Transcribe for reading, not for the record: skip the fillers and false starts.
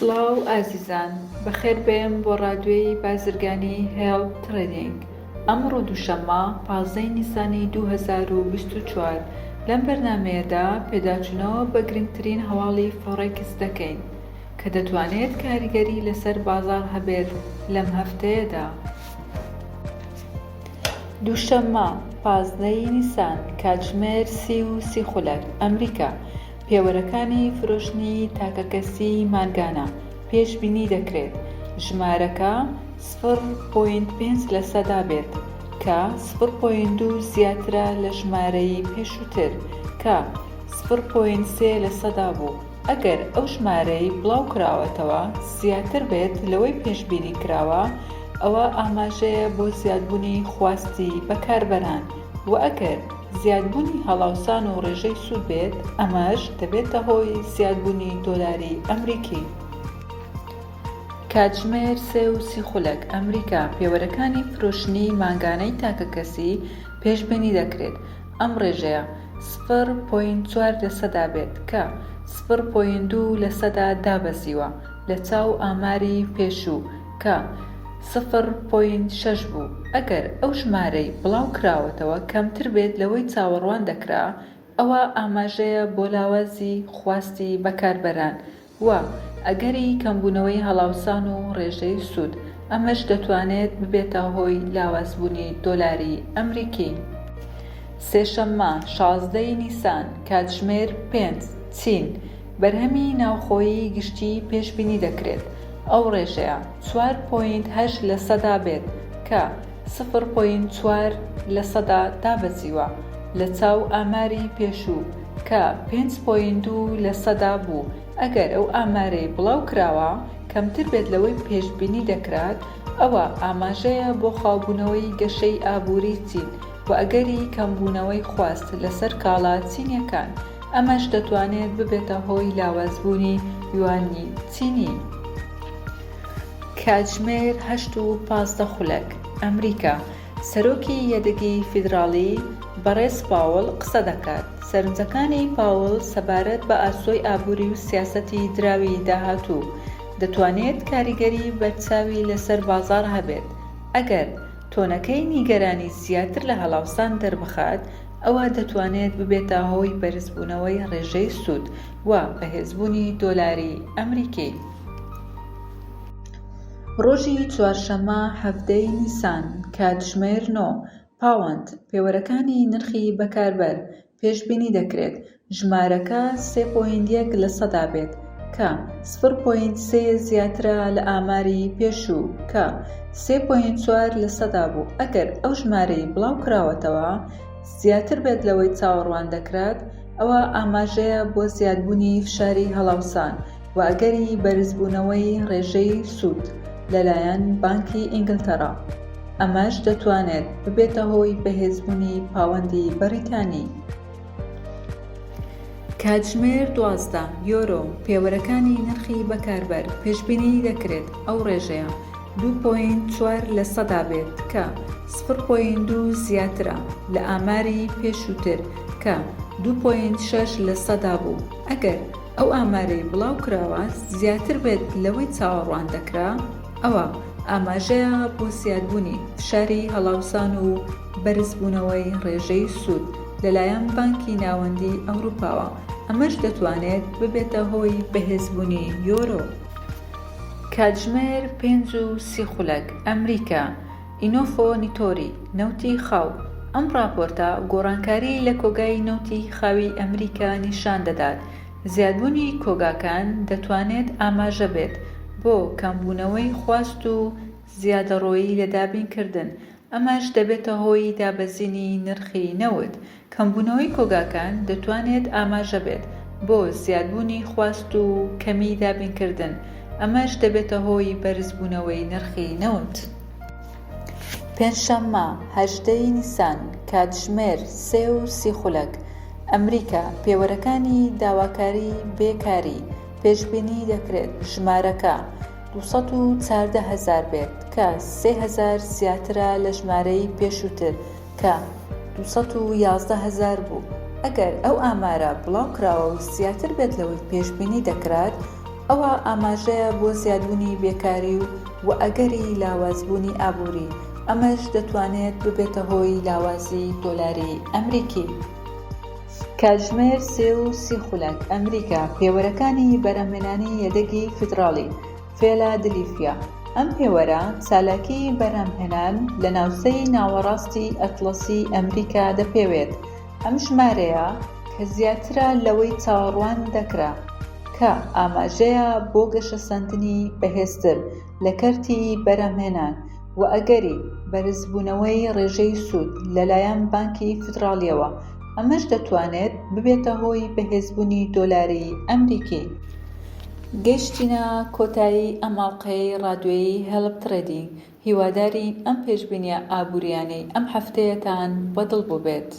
سڵاو ئازیزان، بەخێربێن بۆ ڕادیۆی بازرگانی هێڵ ترێدینگ. ئەمڕۆ دووشەممە 15 نیسانی 2024 لەم بەرنامەیەدا پێداچوونەوە بە گرنگترین هەواڵی فۆڕێکس دەکەین کە دەتوانێت کاریگەری لەسەر بازاڕ هەبێت لەم هەفتەیەدا. دووشەممە 15 نیسان کاتژمێر 30 ئەمریکا پێوەرەکانی فرۆشتنی تاکەکەسی مانگانە پێشبینی دەکرێت ژمارەکە 0.5% بێت کە 0.2 زیاترە لە ژمارەی پێشووتر کە 0.3% بوو. ئەگەر ئەو ژمارەی بڵاوکراوەتەوە زیاتر بێت لەوەی پێشبینی کراوە، ئەوە ئاماژەیە بۆ زیادبوونی خواستی بەکاربەران، و ئەگەر زیادبوونی هەڵاوسان و ڕێژەی سوود بێت، ئەمەش دەبێتە هۆی زیادبوونی دۆلاری ئەمریکی. کاتژمێر 30 ئەمریکا پێوەرەکانی فرۆشتنی مانگانەی تاکەکەسی پێشبینی دەکرێت ئەم ڕێژەیە 0.4% بێت کە 0.2% دابەزیوە لە چاو ئاماری پێشوو کە 0.6 بوو. ئەگەر ئەو ژمارەی بڵاوکراوەتەوە کەمتر بێت لەوەی چاوەڕوان دەکرا، ئەوە ئاماژەیە بۆ لاوازی خواستی بەکاربەران، و ئەگەری کەمبوونەوەی هەڵاوسان و ڕێژەی سوود، ئەمەش دەتوانێت ببێتە هۆی لاوازبوونی دۆلاری ئەمریکی. سێشەممە 16 نیسان کاتژمێر 5 چین بەرهەمی ناوخۆیی گشتی پێشبینی دەکرێت ئەو ڕێژەیە 4.8% بێت کە 0.4% دابەزیوە لە چاو ئاماری پێشوو کە 5.2% بوو. ئەگەر ئەو ئامارەی بڵاوکراوە کەمتر بێت لەوەی پێشبینی دەکرات، ئەوە ئاماژەیە بۆ خاوبوونەوەی گەشەی ئابووری چین، و ئەگەری کەمبوونەوەی خواست لەسەر کاڵا چینیەکان، ئەمەش دەتوانێت ببێتە هۆی لاوازبوونی یوانی چینی. کاتژمێر 8:15 ئەمریکا سەرۆکی یەدەگی فیدراڵی بەڕێز پاوەڵ قسە دەکات. سەرنجەکانی پاوەڵ سەبارەت بە ئاسۆی ئابووری و سیاسەتی دراوی داهاتوو دەتوانێت کاریگەری بەرچاوی لەسەر بازاڕ هەبێت. ئەگەر تۆنەکەی نیگەرانی زیاتر لە هەڵاوسان دەربخات، ئەوە دەتوانێت ببێتە هۆی بەرزبوونەوەی ڕێژەی سوود و بەهێزبوونی دۆلاری ئەمریکی. ڕۆژی چوارشەممە 17 نیسان کاتژمێر 9 پاوەند پێوەرەکانی نرخی بەکاربەر پێشبینی دەکرێت ژمارەکە 3.1% بێت کە 0.3 زیاترە لە ئاماری پێشوو کە 3.4% بوو. ئەگەر ئەو ژمارەی بڵاوکراوەتەوە زیاتر بێت لەوەی چاوەڕوان دەکرات، ئەوە ئاماژەیە بۆ زیادبوونی فشاری هەڵاوسان و ئەگەری بەرزبوونەوەی ڕێژەی سوود لەلایەن بانکی ئینگلتەرا. ئەمەش دەتوانێت ببێتە هۆی بەهێزبوونی پاوەندی بەریتانی. کاتژمێر 12 یۆرۆ پێوەرەکانی نرخی بەکاربەر پێشبینی دەکرێت ئەو ڕێژەیە 2.4% بێت کە 0.2 زیاترە لە ئاماری پێشووتر کە 2.6% بوو. ئەگەر ئەو ئامارەی بڵاوکراوە زیاتر بێت لەوەی چاوەڕوان دەکرا، ئەوە ئاماژەیە بۆ زیادبوونی فشاری هەڵاوسان و بەرزبوونەوەی ڕێژەی سوود لەلایەن بانکی ناوەندی ئەوروپاوە. ئەمەش دەتوانێت ببێتە هۆی بەهێزبوونی یۆرۆ. کاتژمێر 5:30 ئەمریکا ئینۆفۆ نیتۆری نەوتی خاو. ئەم راپۆرتە گۆڕانکاری لە کۆگای نەوتی خاوی ئەمریکا نیشان دەدات زیادبوونی کۆگاکان دەتوانێت ئاماژە بێت بۆ کەمبوونەوەی خواست و زیادەڕۆیی لە دابینکردن. ئەمەش دەبێتە هۆی دابەزینی نرخی نەوت. کەمبوونەوەی کۆگاکان دەتوانێت ئاماژە بێت بۆ زیادبوونی خواست و کەمی دابینکردن. ئەمەش دەبێتە هۆی بەرزبوونەوەی نرخی نەوت. پێنجشەممە 18 نیسان کاتژمێر 3:30 ئەمریکا پێوەرەکانی داواکاری بێکاری پێشبینی دەکرێت ژمارەکە 214,000 بێت کە 3,000 زیاترە لە ژمارەی پێشووتر کە 211,000 بوو. ئەگەر ئەو ئامارە بڵاوکراوە و زیاتر بێت لەوەی پێشبینی دەکرات، ئەوە ئاماژەیە بۆ زیادبوونی بێکاری و ئەگەری لاوازبوونی ئابووری، ئەمەش دەتوانێت ببێتە هۆی لاوازی دۆلاری ئەمریکی. کاتژمێر 3:30 ئەمریکا. پێوەرەکانی بەرهەمهێنانی یەدەگی فیدڕاڵی فیلادلفیا. ئەم پێوەرە چالاکی بەرهەمهێنان لە ناوچەی ناوەڕاستی ئەتلەسی ئەمریکا دەپێوێت. ئەم ژمارەیە کە زیاترە لەوەی چاوەڕوان دەکرا کە ئاماژەیە بۆ گەشەسەندنی بەهێزتر لە کەرتی بەرهەمهێنان و ئەگەری بەرزبوونەوەی ڕێژەی سوود لەلایەن بانکی فیدڕاڵیەوە، ئەمەش دەتوانێت ببێتە هۆی بەهێزبوونی دۆلاری ئەمریکی. گەیشتینە کۆتایی ئەم ئاڵقەی ڕادیۆیی هێڵپ ترێدینگ. هیوادارین ئەم پێشبینیە ئابووریانەی ئەم هەفتەیەتان بەدڵ بوو بێت.